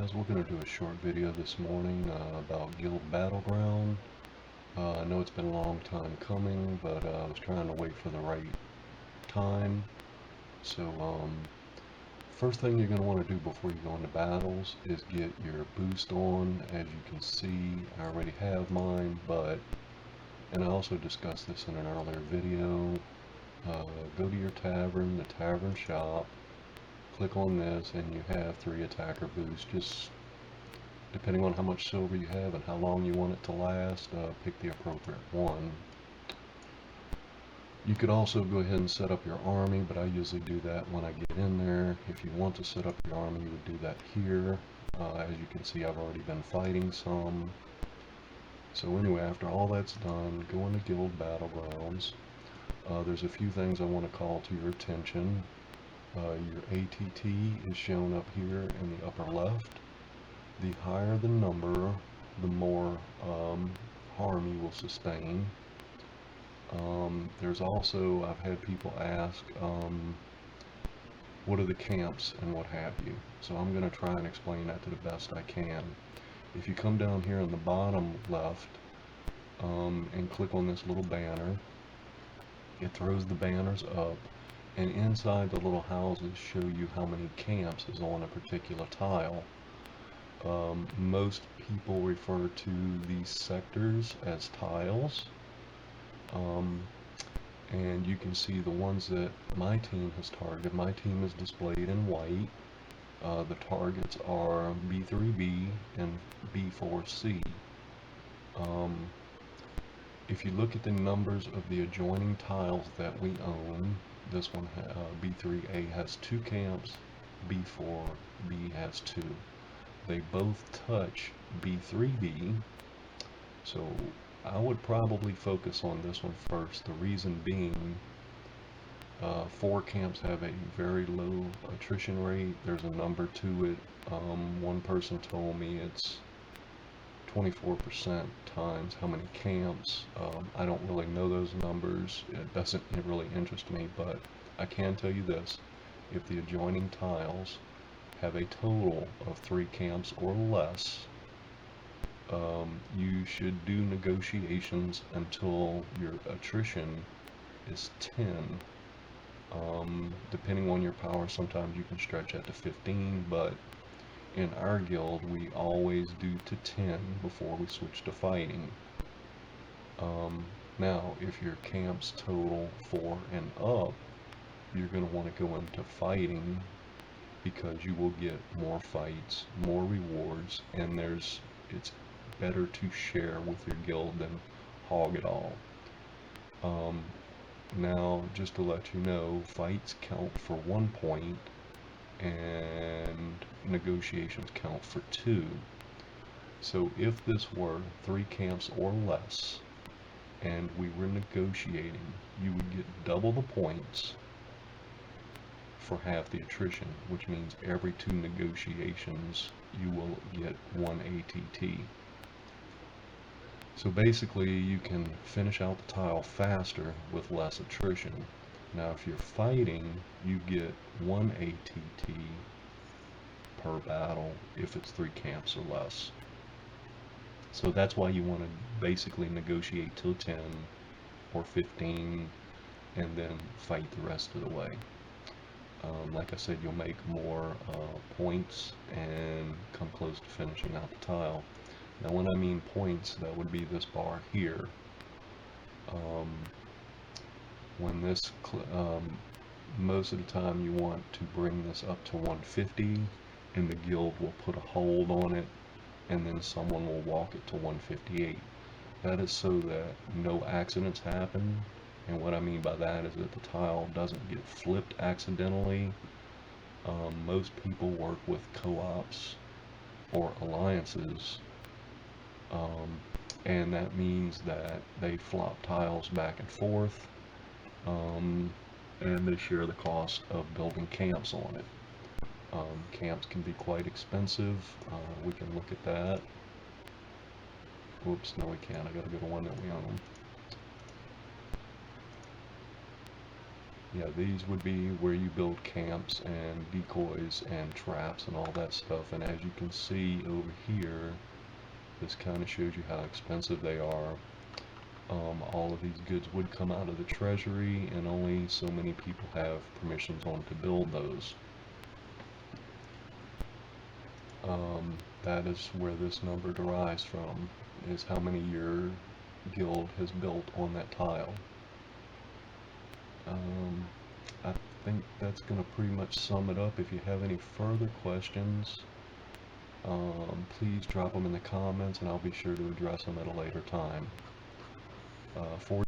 guys, we're going to do a short video this morning about Guild Battleground. I know it's been a long time coming, but I was trying to wait for the right time. So first thing you're going to want to do before you go into battles is get your boost on. As you can see, I already have mine, and I also discussed this in an earlier video. Go to your tavern, the tavern shop. Click on this and you have 3 attacker boosts. Just depending on how much silver you have and how long you want it to last, pick the appropriate one. You could also go ahead and set up your army, but I usually do that when I get in there. If you want to set up your army, you would do that here. As you can see, I've already been fighting some. So anyway, after all that's done, go into Guild Battlegrounds. There's a few things I want to call to your attention. Your ATT is shown up here in the upper left. The higher the number, the more harm you will sustain. There's also, I've had people ask, what are the camps and what have you. So I'm going to try and explain that to the best I can. If you come down here on the bottom left and click on this little banner, it throws the banners up. And inside the little houses show you how many camps is on a particular tile. Most people refer to these sectors as tiles. And you can see the ones that my team has targeted. My team is displayed in white. The targets are B3B and B4C. If you look at the numbers of the adjoining tiles that we own, this one, B3A, has 2 camps, B4B has 2. They both touch B3B, so I would probably focus on this one first. The reason being, 4 camps have a very low attrition rate. There's a number to it. One person told me it's 24% times how many camps. I don't really know those numbers. It doesn't really interest me, but I can tell you this. If the adjoining tiles have a total of 3 camps or less, you should do negotiations until your attrition is 10. Depending on your power, sometimes you can stretch that to 15, but in our guild, we always do to 10 before we switch to fighting. Now, if your camps total 4 and up, you're going to want to go into fighting because you will get more fights, more rewards, and it's better to share with your guild than hog it all. Now, just to let you know, fights count for 1 point, and negotiations count for 2. So if this were 3 camps or less and we were negotiating, you would get double the points for half the attrition, which means every 2 negotiations you will get 1 ATT. So basically you can finish out the tile faster with less attrition. Now if you're fighting, you get 1 ATT per battle if it's 3 camps or less. So that's why you want to basically negotiate till 10 or 15 and then fight the rest of the way. Like I said, you'll make more points and come close to finishing out the tile. Now when I mean points, that would be this bar here. When this, most of the time you want to bring this up to 150, and the guild will put a hold on it, and then someone will walk it to 158. That is so that no accidents happen, and what I mean by that is that the tile doesn't get flipped accidentally. Most people work with co-ops or alliances, and that means that they flop tiles back and forth, and they share the cost of building camps on it. Camps can be quite expensive. We can look at that. Whoops, no we can't. I gotta go to one that we own. Yeah, these would be where you build camps and decoys and traps and all that stuff. And as you can see over here, this kind of shows you how expensive they are. All of these goods would come out of the treasury, and only so many people have permissions on to build those. That is where this number derives from, is how many your guild has built on that tile. I think that's going to pretty much sum it up. If you have any further questions, please drop them in the comments and I'll be sure to address them at a later time. For